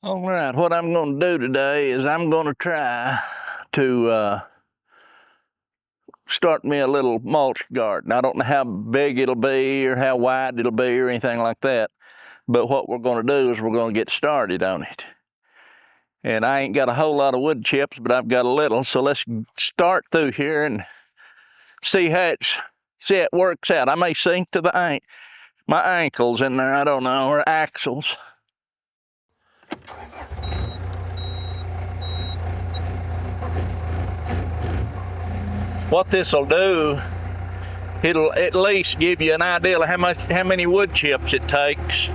All right, what I'm going to do today is I'm going to try to start me a little mulch garden. I don't know how big it'll be or how wide it'll be or anything like that, but what we're going to do is we're going to get started on it. And I ain't got a whole lot of wood chips, but I've got a little, so let's start through here and see how it works out. I may sink to my ankles in there, I don't know, or axles. What this will do, it'll at least give you an idea of how many wood chips it takes.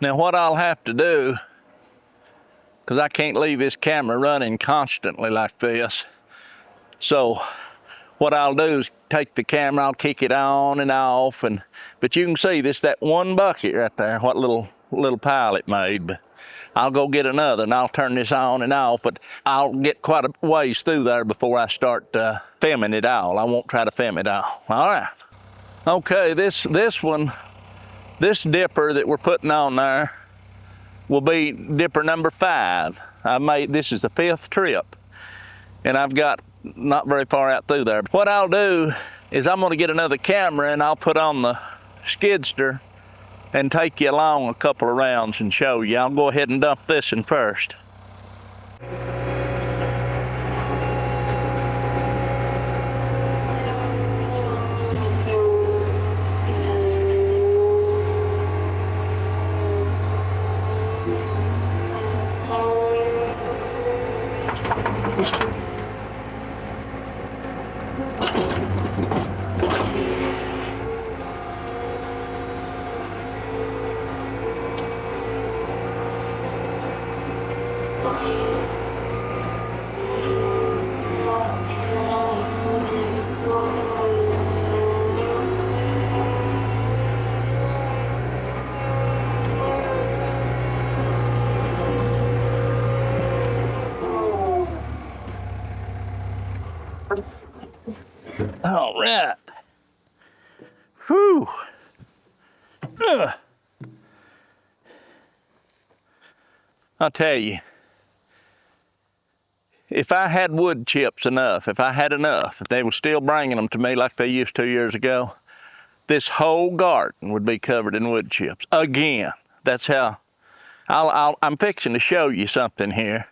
Now what I'll have to do, because I can't leave this camera running constantly like this, so what I'll do is take the camera, I'll kick it on and off, but you can see that one bucket right there, what little pile it made. But I'll go get another and I'll turn this on and off, but I'll get quite a ways through there before I start filming it all. I won't try to film it all. All right. Okay, this dipper that we're putting on there will be dipper number 5. This is the 5th trip, and I've got not very far out through there. What I'll do is I'm gonna get another camera and I'll put on the skidster and take you along a couple of rounds and show you. I'll go ahead and dump this in first. All right. Whew. I'll tell you, if I had wood chips enough, if they were still bringing them to me like they used 2 years ago, this whole garden would be covered in wood chips. Again, that's how, I'm fixing to show you something here.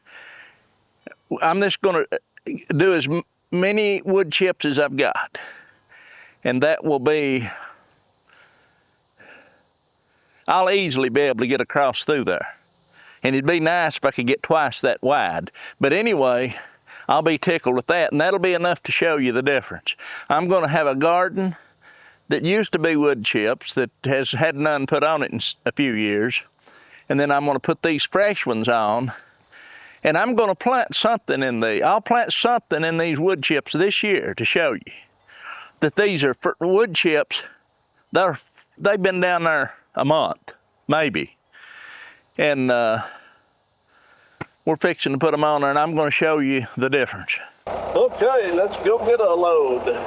I'm just gonna do as many wood chips as I've got, and that will be, I'll easily be able to get across through there, and it'd be nice if I could get twice that wide. But anyway, I'll be tickled with that, and that'll be enough to show you the difference. I'm going to have a garden that used to be wood chips that has had none put on it in a few years, and then I'm going to put these fresh ones on. And I'm going to plant something I'll plant something in these wood chips this year to show you that these are wood chips. They've been down there a month, maybe. And we're fixing to put them on there, and I'm going to show you the difference. Okay, let's go get a load.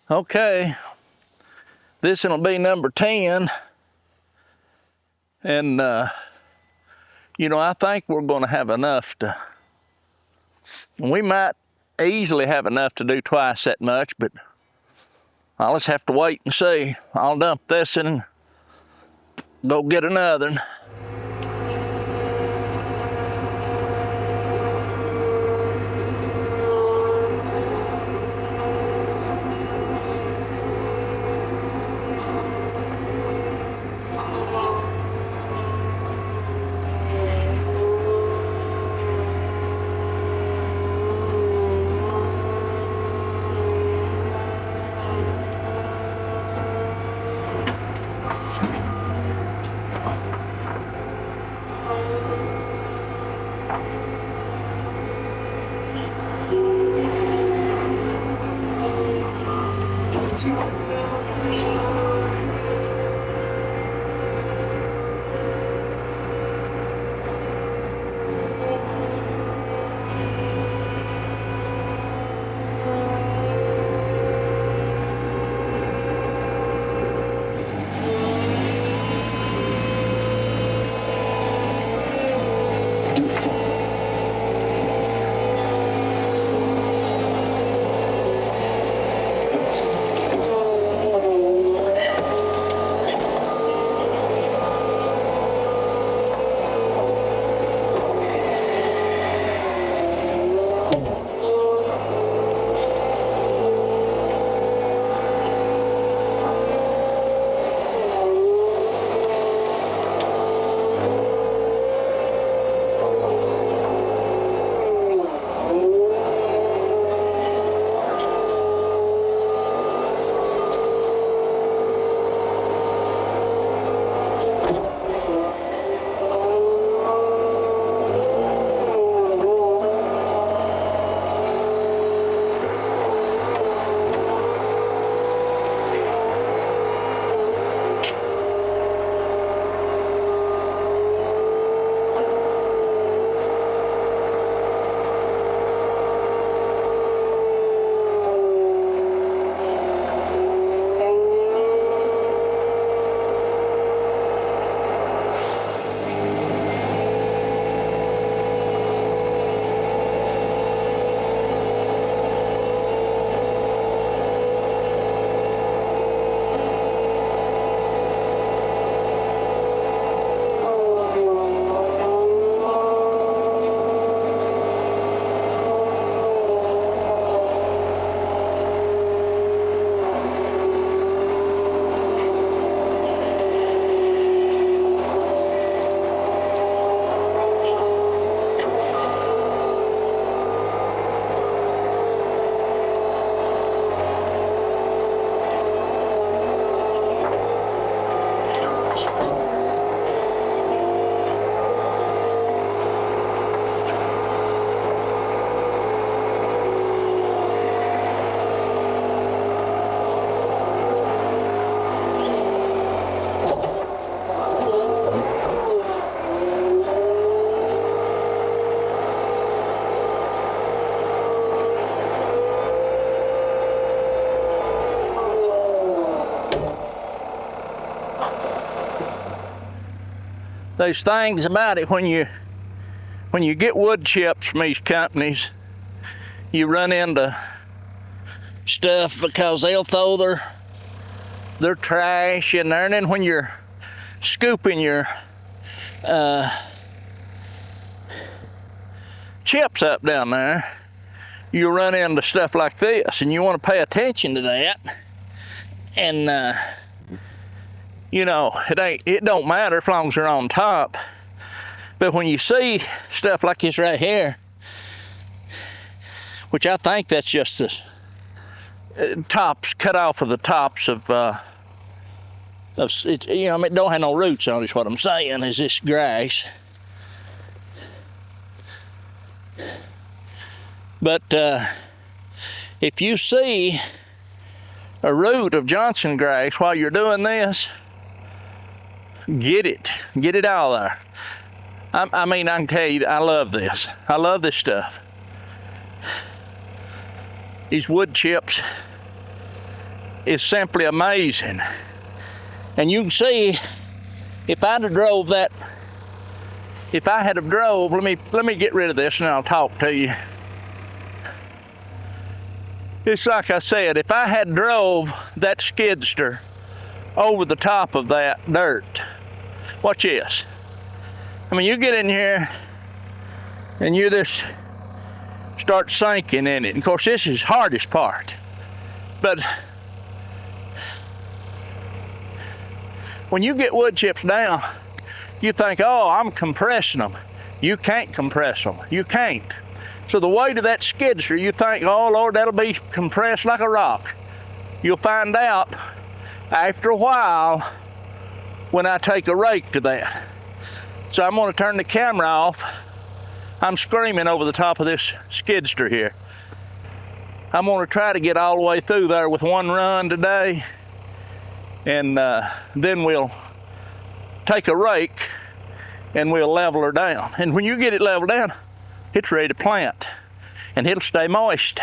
Okay, this will be number 10. And, you know, I think we're going to have enough to, we might easily have enough to do twice that much, but I'll just have to wait and see. I'll dump this and go get another one. There's things about it when you get wood chips from these companies, you run into stuff because they'll throw their trash in there, and then when you're scooping your chips up down there, you run into stuff like this, and you want to pay attention to that. And you know, it don't matter as long as they're on top. But when you see stuff like this right here, which I think that's just the tops cut off of the tops of it, you know, I mean, it don't have no roots on it, is what I'm saying, is this grass. But if you see a root of Johnson grass while you're doing this, get it out of there. I mean, I can tell you, I love this. I love this stuff. These wood chips is simply amazing. And you can see, if I'd have drove that, if I had have drove, let me get rid of this and I'll talk to you. It's like I said, if I had drove that skidster over the top of that dirt, watch this. I mean, you get in here and you just start sinking in it. And of course, this is the hardest part. But when you get wood chips down, you think, oh, I'm compressing them. You can't compress them. You can't. So the weight of that skidster, you think, oh Lord, that'll be compressed like a rock. You'll find out after a while when I take a rake to that. So I'm going to turn the camera off. I'm screaming over the top of this skidster here. I'm going to try to get all the way through there with one run today, and then we'll take a rake and we'll level her down. And when you get it leveled down, it's ready to plant, and it'll stay moist.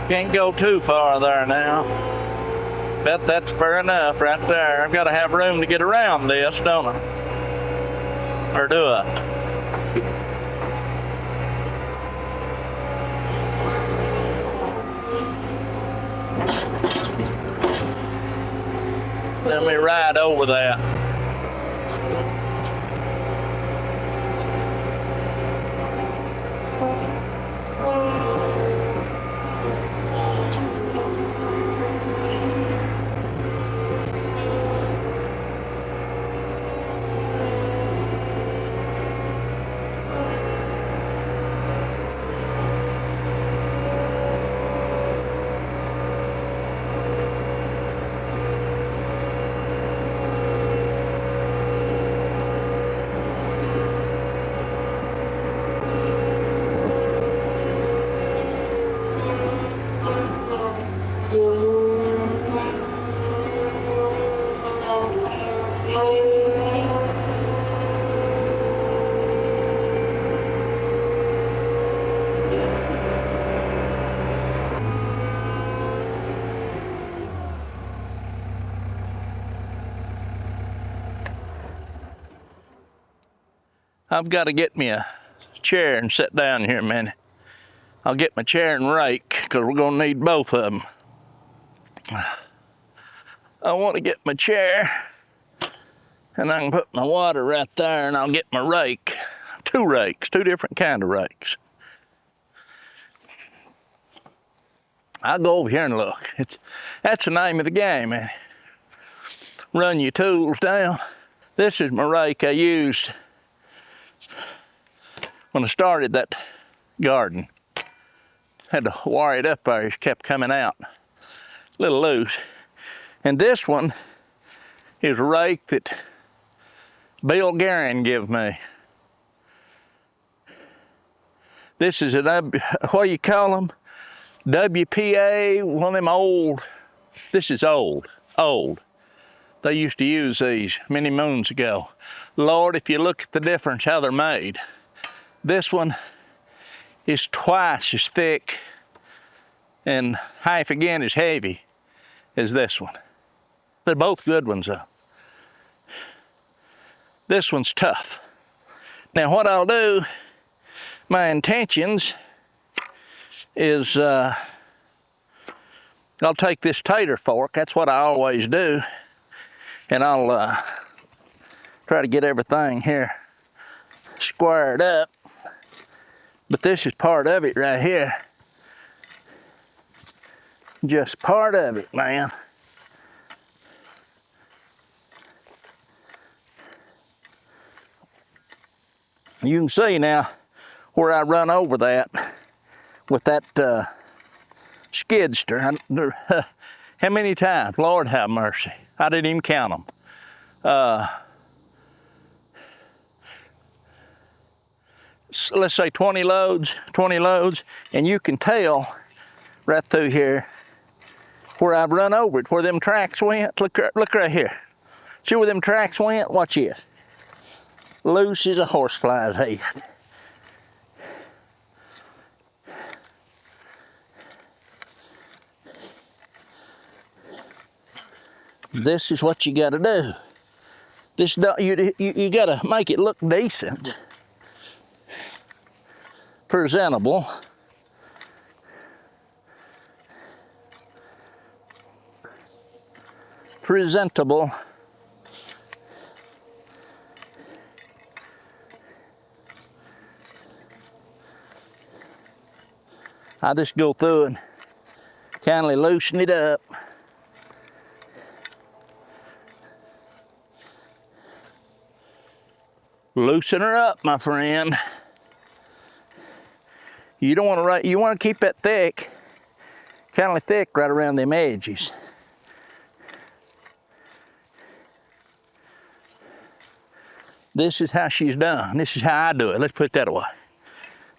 Can't go too far there now. Bet that's fair enough right there. I've got to have room to get around this, don't I? Or do I? Let me ride over that. I've got to get me a chair and sit down here a minute. I'll get my chair and rake because we're going to need both of them. I want to get my chair and I can put my water right there and I'll get my rake. Two rakes, two different kind of rakes. I'll go over here and look. That's the name of the game, man. Run your tools down. This is my rake I used when I started that garden. Had to wire it up there, it kept coming out a little loose. And this one is a rake that Bill Guerin gave me. This is what do you call them? WPA, one of them old, this is old. They used to use these many moons ago. Lord, if you look at the difference how they're made, this one is twice as thick and half again as heavy as this one. They're both good ones though. This one's tough. Now what I'll do, my intentions is I'll take this tater fork, that's what I always do, and I'll try to get everything here squared up. But this is part of it right here. Just part of it, man. You can see now where I run over that with that skidster. How many times? Lord have mercy. I didn't even count them. Let's say 20 loads, and you can tell right through here where I've run over it, where them tracks went. Look right here. See where them tracks went? Watch this. Loose as a horsefly's head. This is what you gotta do. You gotta make it look decent. Presentable. I just go through and kindly loosen it up. Loosen her up, my friend. You don't want to, you want to keep that thick, kind of thick right around them edges. This is how she's done. This is how I do it. Let's put it that way.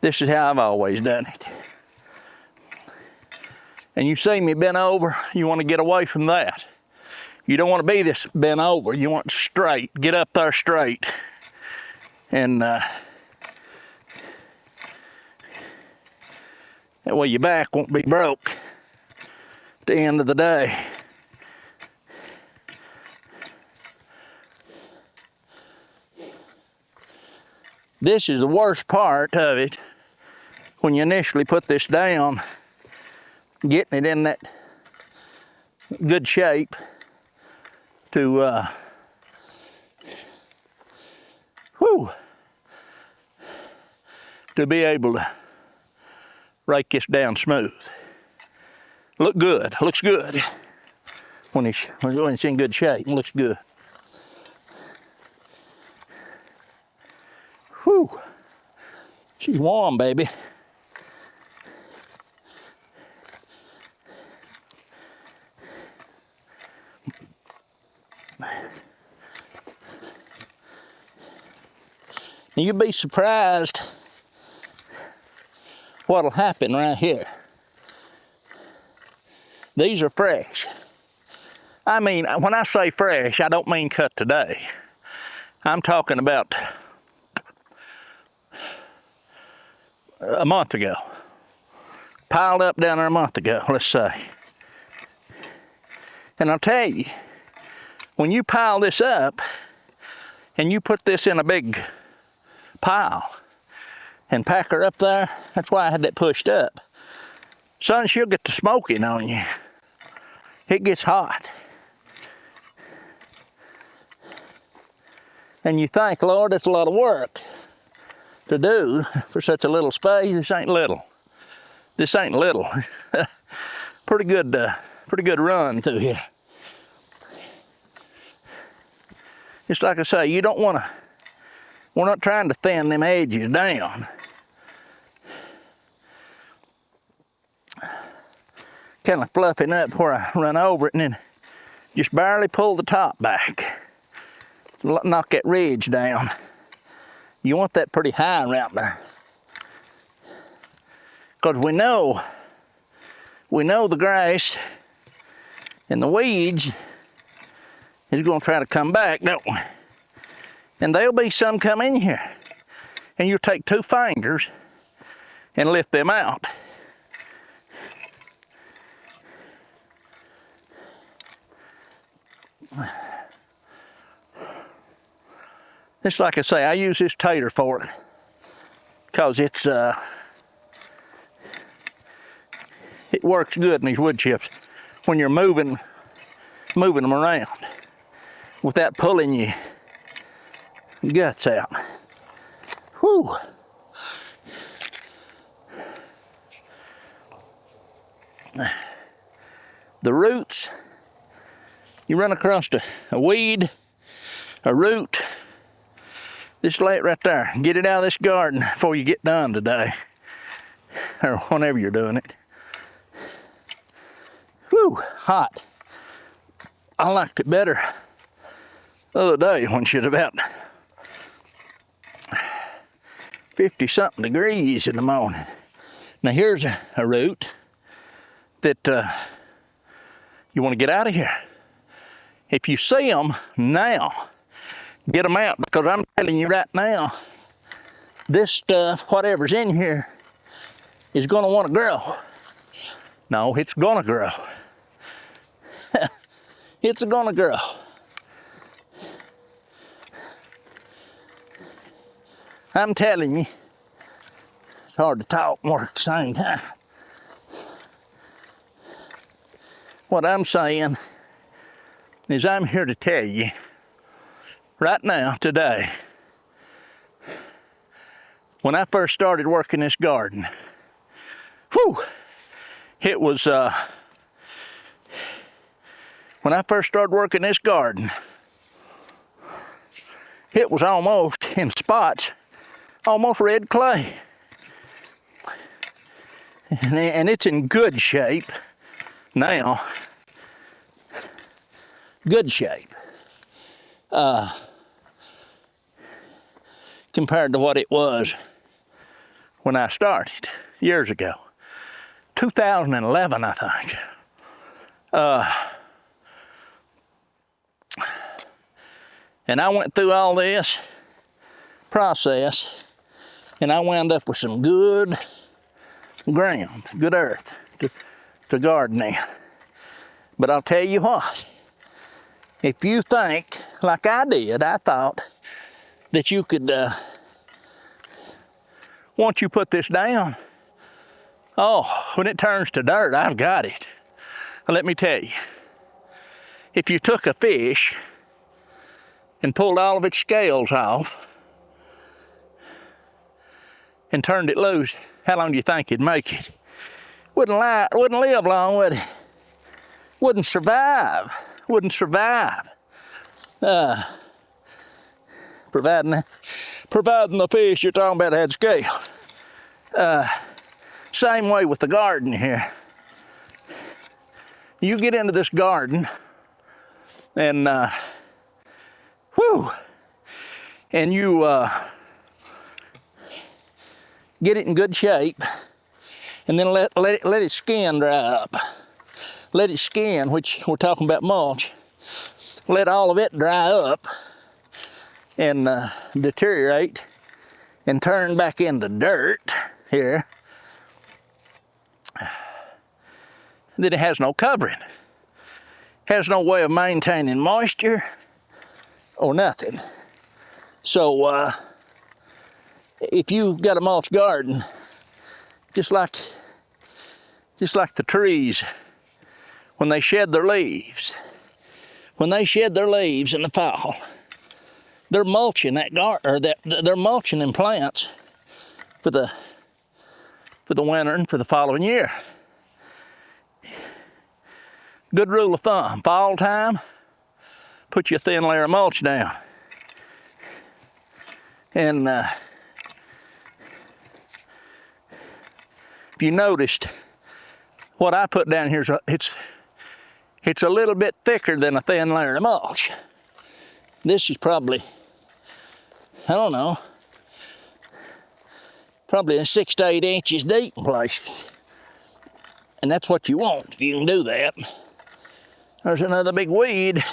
This is how I've always done it. And you see me bent over, you want to get away from that. You don't want to be this bent over. You want straight. Get up there straight. And that way your back won't be broke. the end of the day. This is the worst part of it when you initially put this down, getting it in that good shape to to be able to rake this down smooth. Looks good when it's in good shape. It looks good. Whew. She's warm, baby. You'd be surprised what'll happen right here. These are fresh. I mean, when I say fresh, I don't mean cut today. I'm talking about a month ago. Piled up down there a month ago, let's say. And I'll tell you, when you pile this up and you put this in a big pile and pack her up there, that's why I had that pushed up. Son, she'll get the smoking on you. It gets hot. And you think, Lord, it's a lot of work to do for such a little space. This ain't little. This ain't little. Pretty good run through here. Just like I say, you don't want to, we're not trying to thin them edges down. Kind of fluffing up where I run over it and then just barely pull the top back. Knock that ridge down. You want that pretty high around there. Because we know the grass and the weeds is going to try to come back, don't we? And there'll be some come in here. And you take 2 fingers and lift them out. Just like I say, I use this tater fork because it works good in these wood chips when you're moving them around without pulling your guts out. Whew. The roots, you run across a weed, a root, just lay it right there. Get it out of this garden before you get done today, or whenever you're doing it. Whew, hot. I liked it better the other day when she was about 50-something degrees in the morning. Now here's a root that you want to get out of here. If you see them now, get them out, because I'm telling you right now, this stuff, whatever's in here, is going to want to grow. No, it's going to grow. It's going to grow. I'm telling you, it's hard to talk and work at the same time. What I'm saying is I'm here to tell you right now, today, when I first started working this garden, whew, it was, when I first started working this garden, it was almost, in spots, almost red clay. And it's in good shape now. Good shape. Compared to what it was when I started years ago. 2011, I think. And I went through all this process and I wound up with some good ground, good earth to garden in. But I'll tell you what, if you think, like I did, I thought that you could, once you put this down, oh, when it turns to dirt, I've got it. Let me tell you, if you took a fish and pulled all of its scales off and turned it loose, how long do you think it'd make it? Wouldn't live long, would it? Wouldn't survive. Wouldn't survive. Providing the fish you're talking about had scale. Same way with the garden here. You get into this garden and and you get it in good shape, and then let its skin dry up. Let its skin, which we're talking about mulch, let all of it dry up and deteriorate and turn back into dirt here. Then it has no covering. Has no way of maintaining moisture or nothing. So if you've got a mulch garden, just like the trees, when they shed their leaves in the fall, they're mulching that they're mulching them plants for the winter and for the following year. Good rule of thumb, fall time, put you a thin layer of mulch down. And if you noticed, what I put down here is it's a little bit thicker than a thin layer of mulch. This is probably, I don't know, probably 6 to 8 inches deep in places. And that's what you want if you can do that. There's another big weed.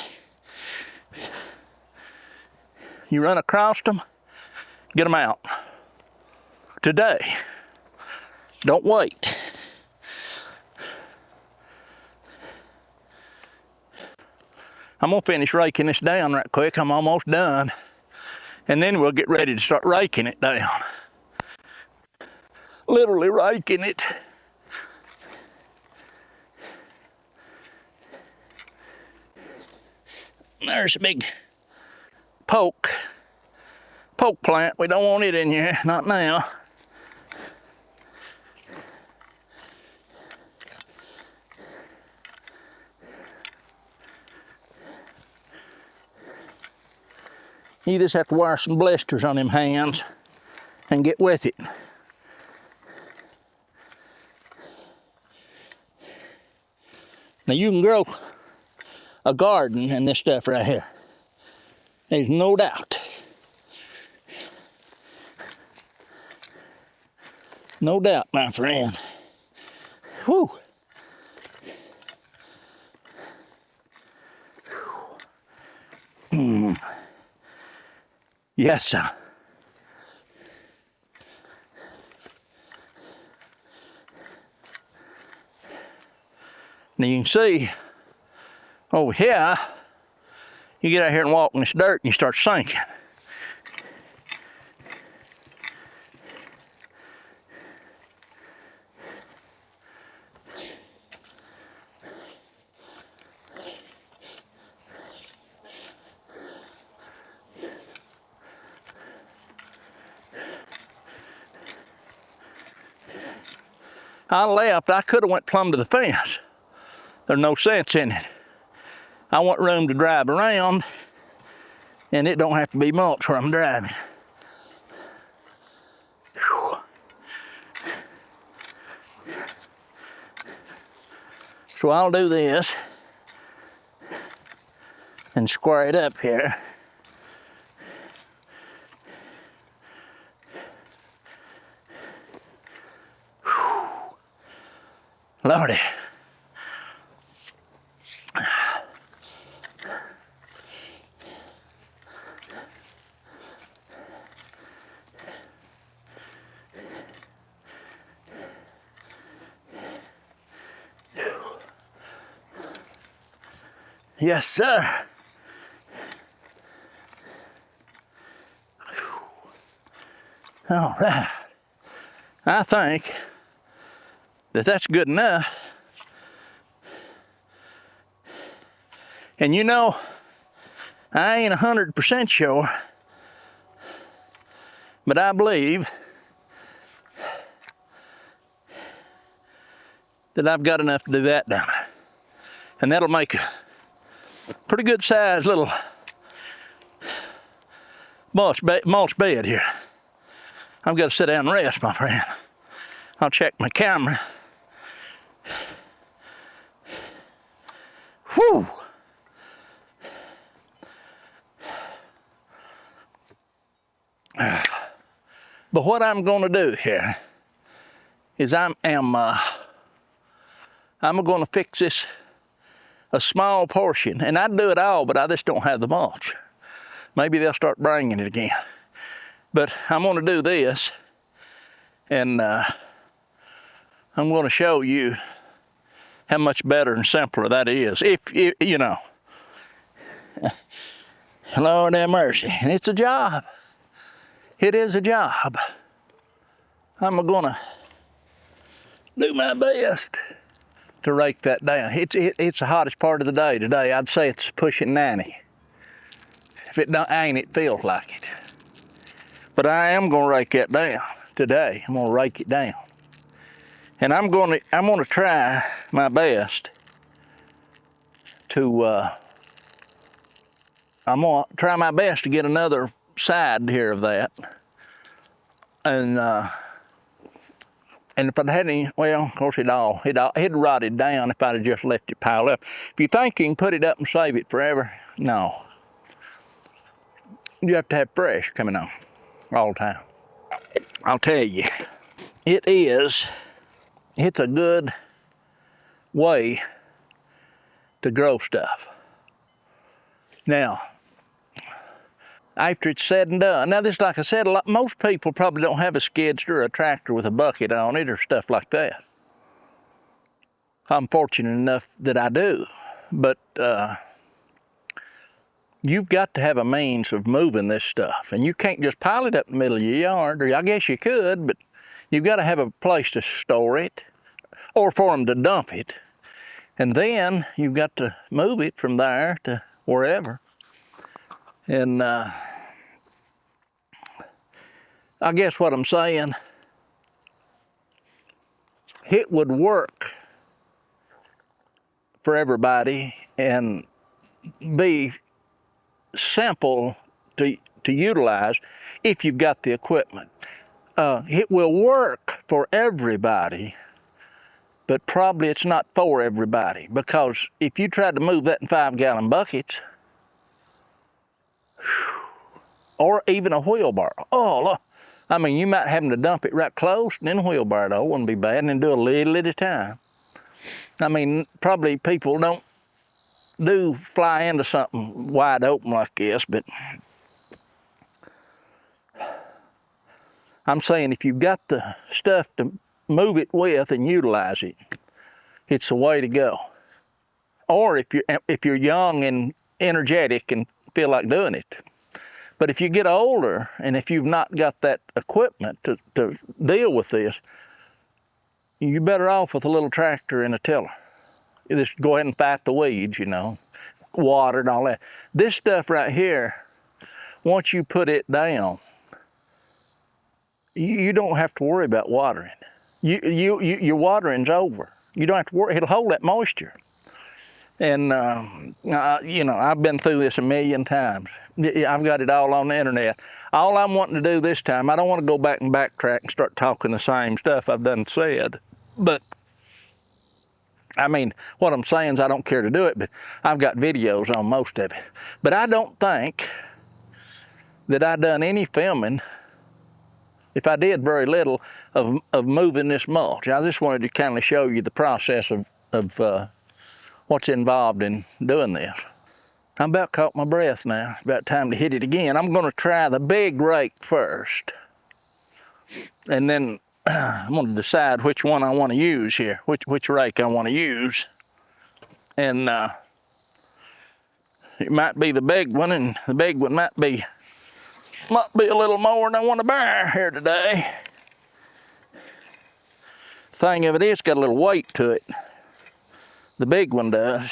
You run across them, get them out. Today. Don't wait. I'm gonna finish raking this down right quick. I'm almost done. And then we'll get ready to start raking it down. Literally raking it. There's a big poke plant. We don't want it in here, not now. You just have to wear some blisters on them hands and get with it. Now you can grow a garden in this stuff right here. There's no doubt. No doubt, my friend. Whew. Yes, sir. Now you can see over here, you get out here and walk in this dirt and you start sinking. I left, I could have went plumb to the fence. There's no sense in it. I want room to drive around, and it don't have to be mulch where I'm driving. Whew. So I'll do this and square it up here. Whew. Lordy. Yes, sir. All right. I think that that's good enough. And you know, I ain't 100% sure, but I believe that I've got enough to do that down there. And that'll make a pretty good sized little mulch bed here. I've got to sit down and rest, my friend. I'll check my camera. Whew. But what I'm going to do here is I'm going to fix this a small portion, and I'd do it all, but I just don't have the mulch. Maybe they'll start bringing it again. But I'm going to do this, and I'm going to show you how much better and simpler that is. If you know, Lord have mercy, and it's a job. It is a job. I'm going to do my best to rake that down. It's the hottest part of the day today. I'd say it's pushing 90. If it ain't, it feels like it. But I am going to rake that down today. I'm going to rake it down, and I'm going to try my best to. I'm going to try my best to get another side here of that, and if I'd had any, well, of course it'd rotted down if I'd have just left it pile up. If you think you can put it up and save it forever, no. You have to have fresh coming on all the time. I'll tell you, it's a good way to grow stuff. Now, after it's said and done, now this, like I said, most people probably don't have a skid steer or a tractor with a bucket on it or stuff like that. I'm fortunate enough that I do, but you've got to have a means of moving this stuff, and you can't just pile it up in the middle of your yard, or I guess you could, but you've got to have a place to store it or for them to dump it, and then you've got to move it from there to wherever. And I guess what I'm saying, it would work for everybody and be simple to utilize if you've got the equipment. It will work for everybody, but probably it's not for everybody, because if you tried to move that in 5-gallon buckets, or even a wheelbarrow, oh look, I mean, you might have to dump it right close, and then a wheelbarrow though wouldn't be bad, and then do a little at a time. I mean, probably people don't fly into something wide open like this, but I'm saying if you've got the stuff to move it with and utilize it, it's the way to go. Or if you're young and energetic and feel like doing it. But if you get older and if you've not got that equipment to deal with this, you're better off with a little tractor and a tiller. You just go ahead and fight the weeds, you know, water and all that. This stuff right here, once you put it down, you don't have to worry about watering. Your watering's over. You don't have to worry. It'll hold that moisture. And you know, I've been through this a million times. I've got it all on the internet. All I'm wanting to do this time, I don't want to go back and backtrack and start talking the same stuff I've done said. But I mean, what I'm saying is I don't care to do it, but I've got videos on most of it. But I don't think that I done any filming. If I did, very little of moving this mulch. I just wanted to kind of show you the process of what's involved in doing this. I'm about caught my breath now. It's about time to hit it again. I'm going to try the big rake first, and then I'm going to decide which one I want to use here, which rake I want to use. And It might be the big one, and the big one might be a little more than I want to bear here today. Thing of it is, got a little weight to it. The big one does.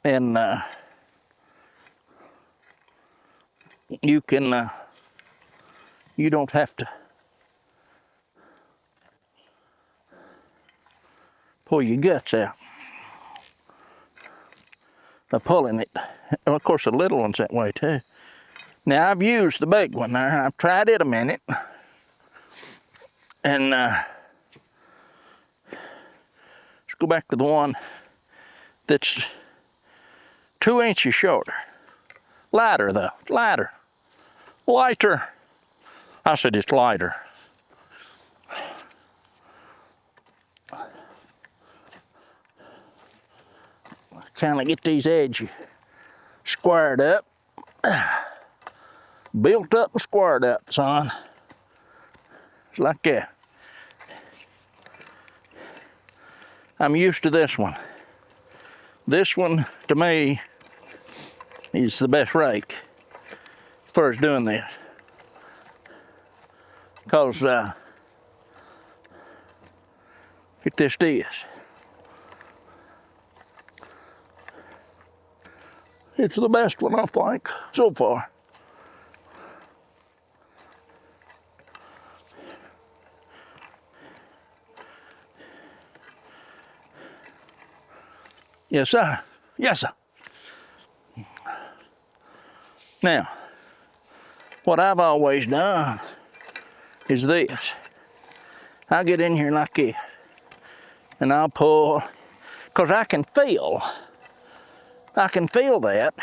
And you can, you don't have to pull your guts out by pulling it. And of course, the little one's that way too. Now, I've used the big one there. I've tried it a minute. And let's go back to the one that's 2 inches shorter. Lighter though, lighter. Lighter. I said it's lighter. Kind of get these edges squared up. Built up and squared up, son. It's like that. I'm used to this one. This one, to me, is the best rake as far as doing this. Because it just is. It's the best one, I think, so far. Yes, sir. Yes, sir. Now, what I've always done is this. I'll get in here like this, and I'll pull, because I can feel that.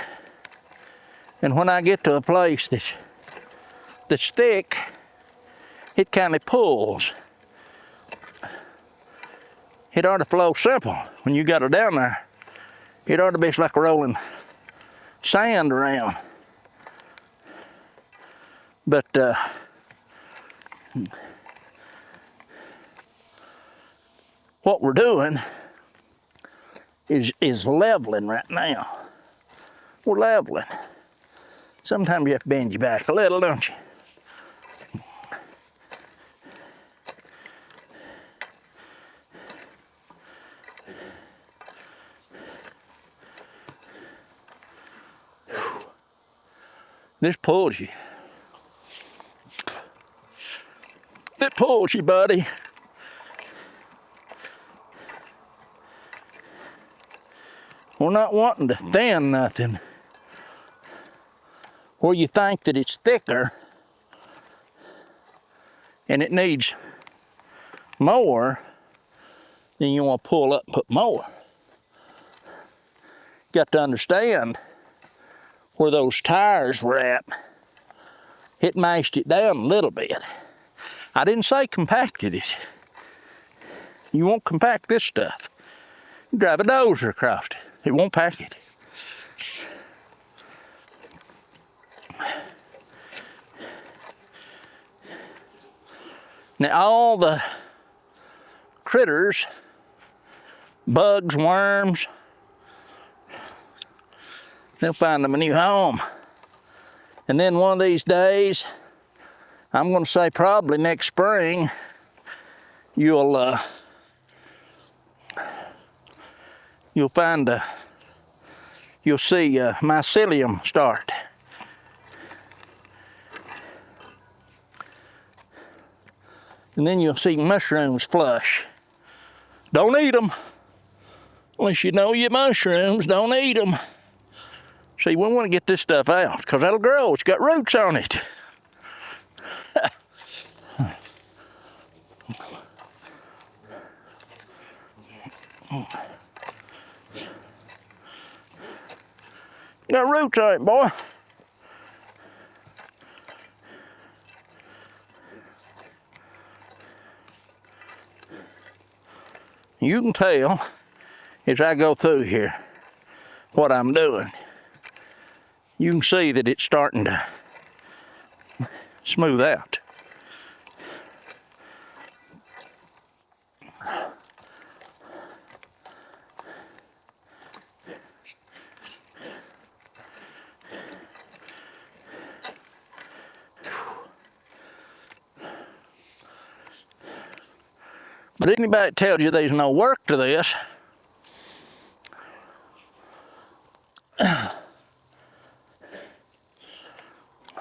And when I get to a place that's thick, it kind of pulls. It ought to flow simple. When you got it down there, it ought to be like rolling sand around. But what we're doing is leveling right now. We're leveling. Sometimes you have to bend your back a little, don't you? This pulls you. It pulls you, buddy. We're not wanting to thin nothing where you think that it's thicker and it needs more, then you want to pull up and put more. Got to understand where those tires were at. It mashed it down a little bit. I didn't say compacted it. You won't compact this stuff. You drive a dozer across it. It won't pack it. Now all the critters, bugs, worms, they'll find them a new home. And then one of these days, I'm going to say probably next spring, you'll see mycelium start. And then you'll see mushrooms flush. Don't eat them. Unless you know your mushrooms, don't eat them. See, we want to get this stuff out because that'll grow. It's got roots on it. Got roots on it, boy. You can tell as I go through here what I'm doing. You can see that it's starting to smooth out. But anybody that tells you there's no work to this,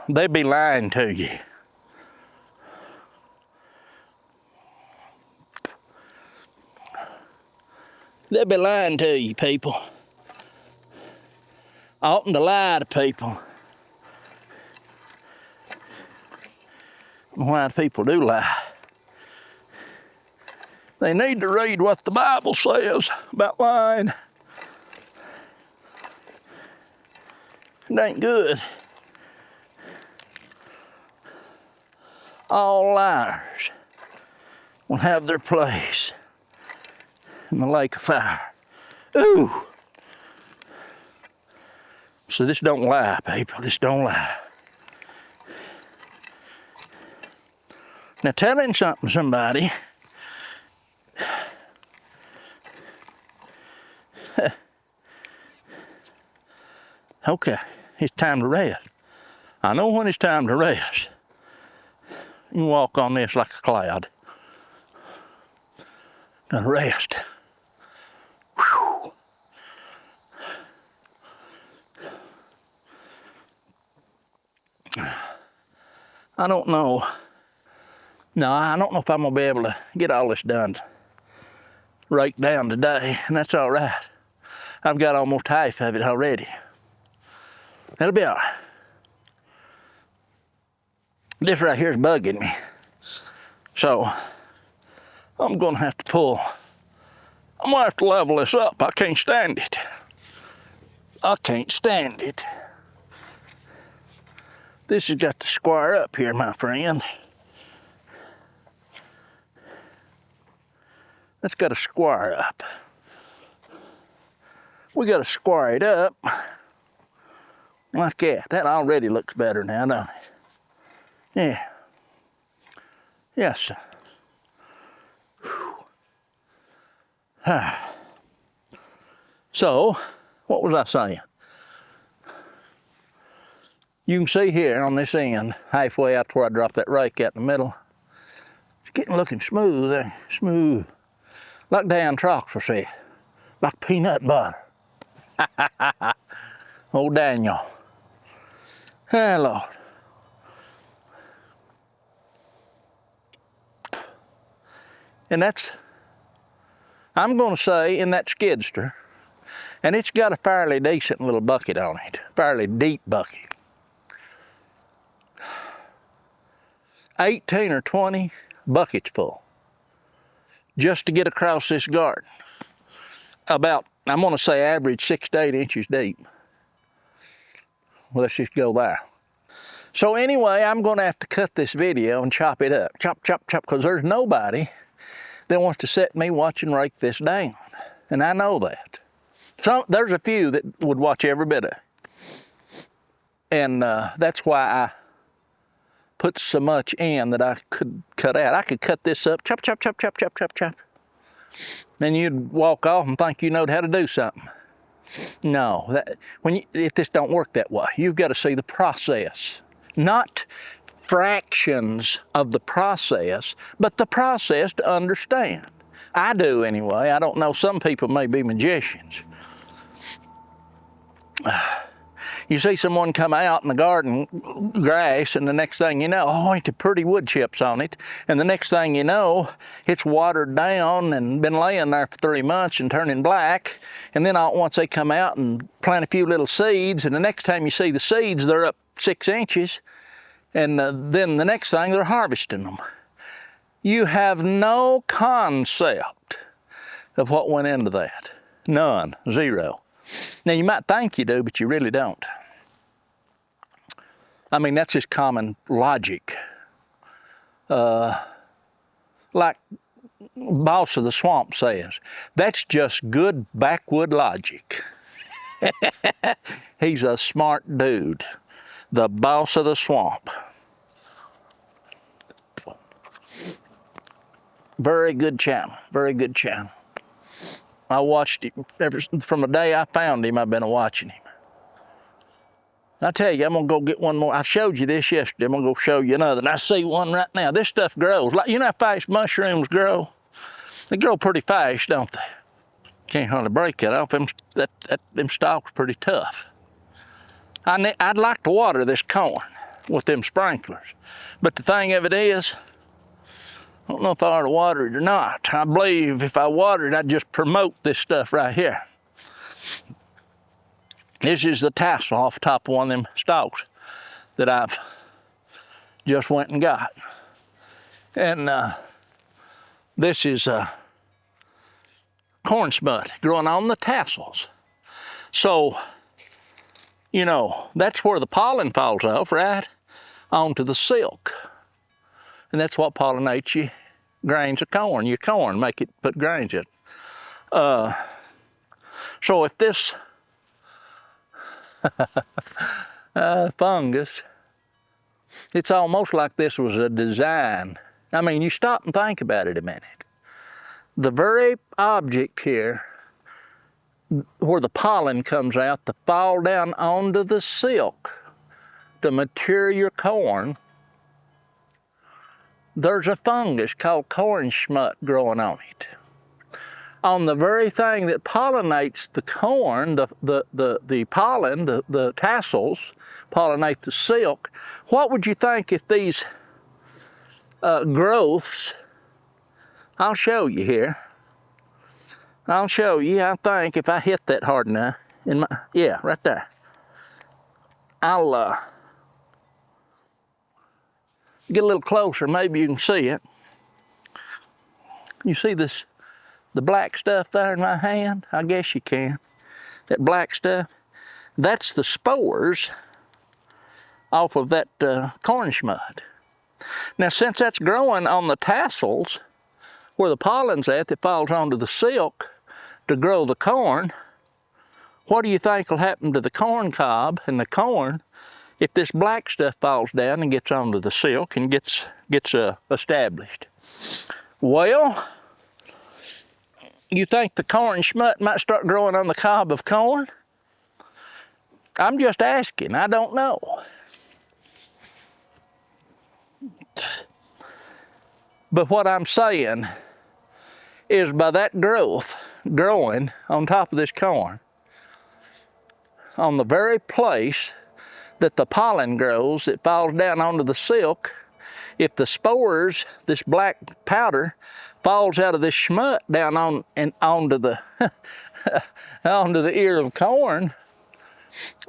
they be lying to you. They be lying to you, people. Oughtn't to lie to people. Why people do lie? They need to read what the Bible says about lying. It ain't good. All liars will have their place in the lake of fire. Ooh! So this don't lie, people. This don't lie. Now telling something to somebody okay, it's time to rest. I know when it's time to rest. You can walk on this like a cloud. Gonna rest. Whew. I don't know. No, I don't know if I'm gonna be able to get all this done right down today, and that's all right. I've got almost half of it already. That'll be all right. This right here is bugging me. So, I'm gonna have to pull. I'm gonna have to level this up. I can't stand it. I can't stand it. This has got to square up here, my friend. That's got to square up. We got to square it up like that. That already looks better now, don't it? Yeah. Yes, sir. So, what was I saying? You can see here on this end, halfway out to where I dropped that rake out in the middle, it's getting looking smooth there, smooth. Like Dan Troxel said, like peanut butter. Old Daniel. Oh, Lord. And that's, I'm going to say, in that skidster, and it's got a fairly decent little bucket on it, fairly deep bucket. 18 or 20 buckets full just to get across this garden. About, I'm going to say average 6 to 8 inches deep. Well, let's just go there. So anyway, I'm going to have to cut this video and chop it up. Chop, chop, chop, because there's nobody that wants to set me watch and rake this down. And I know that. There's a few that would watch every bit of it. And that's why I put so much in that I could cut out. I could cut this up, chop, chop, chop, chop, chop, chop, chop. Then you'd walk off and think you know how to do something. No, if this don't work that way, you've got to see the process. Not fractions of the process, but the process to understand. I do anyway. I don't know, some people may be magicians. You see someone come out in the garden grass, and the next thing you know, oh, ain't the pretty wood chips on it. And the next thing you know, it's watered down and been laying there for 3 months and turning black. And then all at once they come out and plant a few little seeds, and the next time you see the seeds, they're up 6 inches. And then the next thing, they're harvesting them. You have no concept of what went into that. None, zero. Now, you might think you do, but you really don't. I mean, that's just common logic. Like Boss of the Swamp says, that's just good backwood logic. He's a smart dude. The Boss of the Swamp. Very good channel, very good channel. I watched him from the day I found him. I've been watching him. I tell you, I'm gonna go get one more. I showed you this yesterday. I'm gonna go show you another. And I see one right now. This stuff grows. Like, you know how fast mushrooms grow? They grow pretty fast, don't they? Can't hardly break it off. Them stalks pretty tough. I'd like to water this corn with them sprinklers, but the thing of it is, I don't know if I ought to water it or not. I believe if I water it, I'd just promote this stuff right here. This is the tassel off the top of one of them stalks that I've just went and got. And this is corn smut growing on the tassels. So, you know, that's where the pollen falls off, right? Onto the silk. And that's what pollinates your grains of corn. Your corn, make it put grains in. So if this fungus, it's almost like this was a design. I mean, you stop and think about it a minute. The very object here, where the pollen comes out to fall down onto the silk to mature your corn, there's a fungus called corn smut growing on it. On the very thing that pollinates the corn, the pollen, the tassels, pollinate the silk. What would you think if these growths, I'll show you here. I'll show you, I think if I hit that hard enough, yeah, right there. I'll get a little closer, maybe you can see it. You see this, the black stuff there in my hand? I guess you can. That black stuff, that's the spores off of that corn smut. Now, since that's growing on the tassels, where the pollen's at that falls onto the silk to grow the corn, what do you think will happen to the corn cob and the corn if this black stuff falls down and gets onto the silk and gets established? Well, you think the corn smut might start growing on the cob of corn? I'm just asking, I don't know. But what I'm saying is by that growth growing on top of this corn, on the very place that the pollen grows, it falls down onto the silk. If the spores, this black powder, falls out of this smut down on and onto the onto the ear of corn,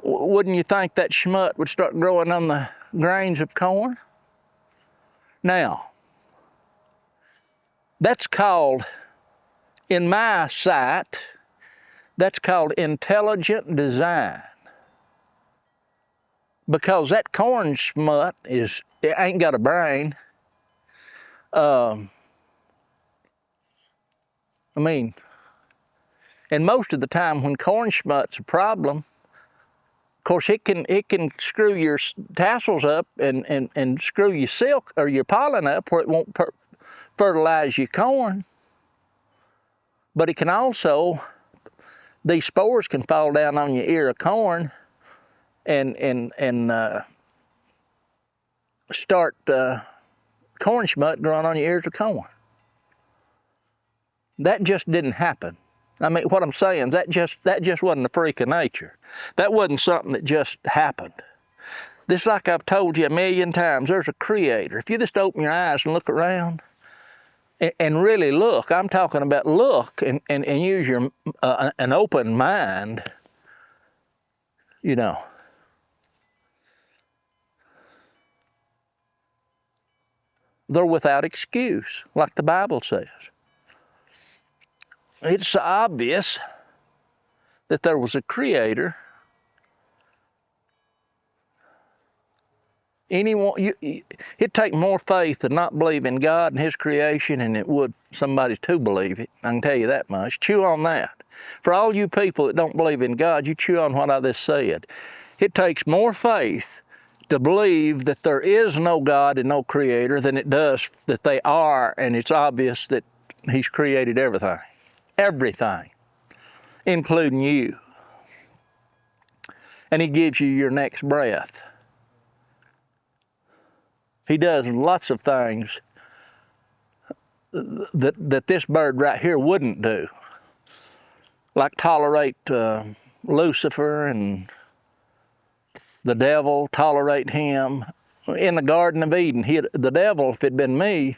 wouldn't you think that smut would start growing on the grains of corn? Now, that's called, in my sight, that's called intelligent design. Because that corn smut it ain't got a brain. I mean, and most of the time when corn smut's a problem, of course it can screw your tassels up and screw your silk or your pollen up where it won't fertilize your corn. But it can also, these spores can fall down on your ear of corn and start corn smut growing on your ears of corn. That just didn't happen. I mean, what I'm saying is that just wasn't a freak of nature. That wasn't something that just happened. This, like I've told you a million times, there's a creator. If you just open your eyes and look around and really look, I'm talking about look and use your an open mind, you know. They're without excuse, like the Bible says. It's obvious that there was a creator. It'd take more faith to not believe in God and His creation than it would somebody to believe it. I can tell you that much. Chew on that. For all you people that don't believe in God, you chew on what I just said. It takes more faith to believe that there is no God and no creator than it does that they are, and it's obvious that He's created everything. Everything, including you. And He gives you your next breath. He does lots of things that this bird right here wouldn't do. Like tolerate Lucifer and the devil, tolerate him. In the Garden of Eden, the devil, if it'd been me,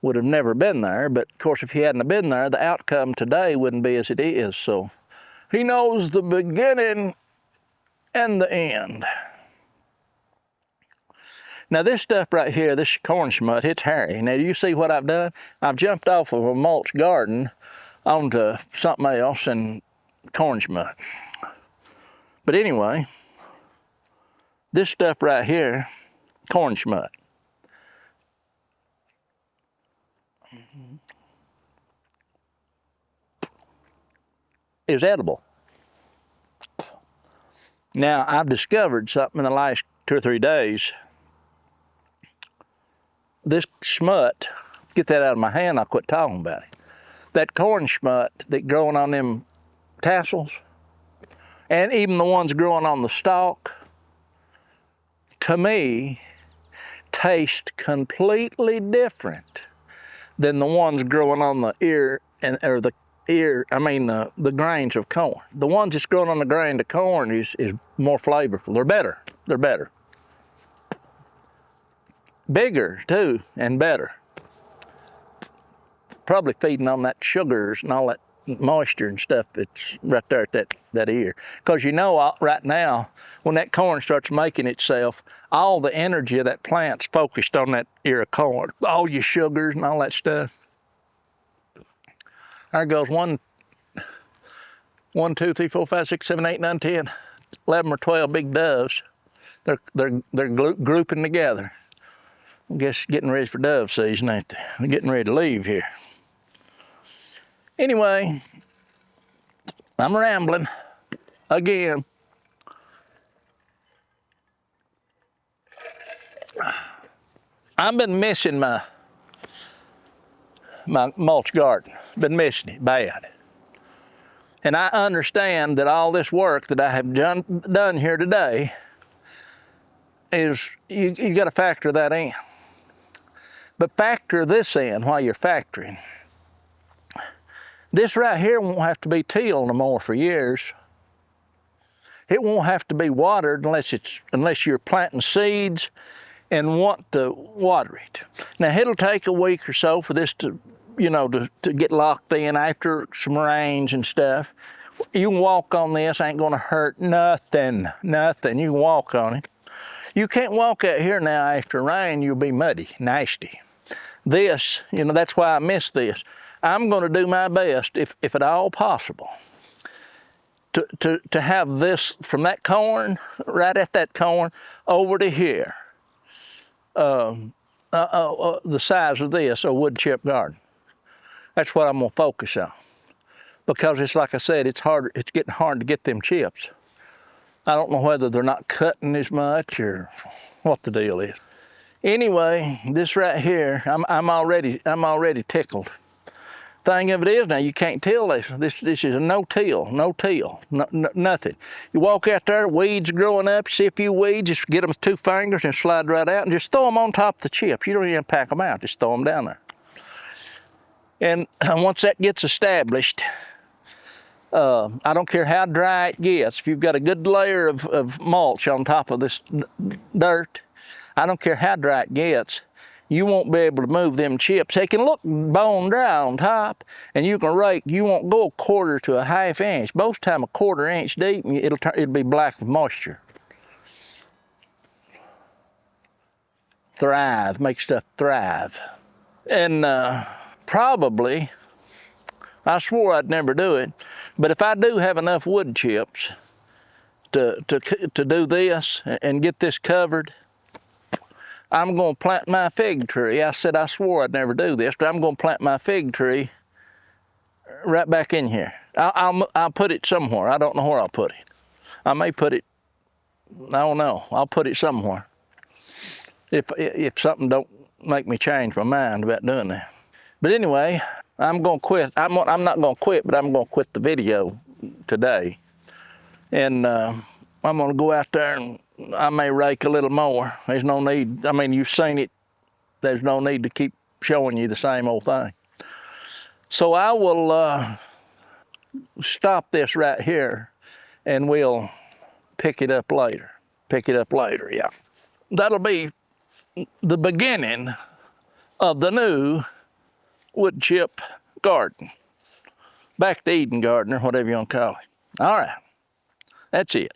would have never been there. But of course, if he hadn't been there, the outcome today wouldn't be as it is. So he knows the beginning and the end. Now this stuff right here, this corn schmut, it's hairy. Now do you see what I've done? I've jumped off of a mulch garden onto something else and corn schmut. But anyway, this stuff right here, corn schmut. Is edible. Now I've discovered something in the last 2 or 3 days. This schmut, get that out of my hand, I'll quit talking about it. That corn schmut that growing on them tassels, and even the ones growing on the stalk, to me, taste completely different than the ones growing on the ear the grains of corn. The ones that's growing on the grain of corn is more flavorful. They're better. They're better. Bigger too, and better. Probably feeding on that sugars and all that moisture and stuff that's right there at that ear. Because you know, right now, when that corn starts making itself, all the energy of that plant's focused on that ear of corn. All your sugars and all that stuff. There goes 1, 2, 3, 4, 5, 6, 7, 8, 9, 10, 11 or 12 big doves. They're grouping together. I guess getting ready for dove season, ain't they? They're getting ready to leave here. Anyway, I'm rambling again. I've been missing my mulch garden. Been missing it bad. And I understand that all this work that I have done here today is, you got to factor that in. But factor this in while you're factoring. This right here won't have to be tilled no more for years. It won't have to be watered unless you're planting seeds and want to water it. Now it'll take a week or so for this to get locked in after some rains and stuff. You can walk on this, ain't gonna hurt nothing. You can walk on it. You can't walk out here now after rain, you'll be muddy, nasty. This, that's why I miss this. I'm gonna do my best, if at all possible, to have this from that corn, right at that corn, over to here. The size of this, a wood chip garden. That's what I'm gonna focus on. Because it's like I said, it's getting hard to get them chips. I don't know whether they're not cutting as much or what the deal is. Anyway, this right here, I'm already tickled. Thing of it is now, you can't till this. This is a no-till, nothing. You walk out there, weeds growing up, you see a few weeds, just get them with 2 fingers and slide right out and just throw them on top of the chips. You don't even pack them out, just throw them down there. And once that gets established, I don't care how dry it gets, if you've got a good layer of mulch on top of this dirt, I don't care how dry it gets, you won't be able to move them chips. They can look bone dry on top, and you can rake, you won't go 1/4 to a 1/2 inch. Most time 1/4 inch deep, it'll be black with moisture. Thrive, make stuff thrive. And probably, I swore I'd never do it, but if I do have enough wood chips to do this and get this covered, I'm gonna plant my fig tree. I said I swore I'd never do this, but I'm gonna plant my fig tree right back in here. I'll put it somewhere. I don't know where I'll put it. I may put it, I don't know. I'll put it somewhere. If something don't make me change my mind about doing that. But anyway, I'm gonna quit. I'm not gonna quit, but I'm gonna quit the video today. And I'm gonna go out there and I may rake a little more. There's no need, you've seen it. There's no need to keep showing you the same old thing. So I will stop this right here, and we'll pick it up later. Yeah. That'll be the beginning of the new wood chip garden. Back to Eden garden, or whatever you want to call it. All right, that's it.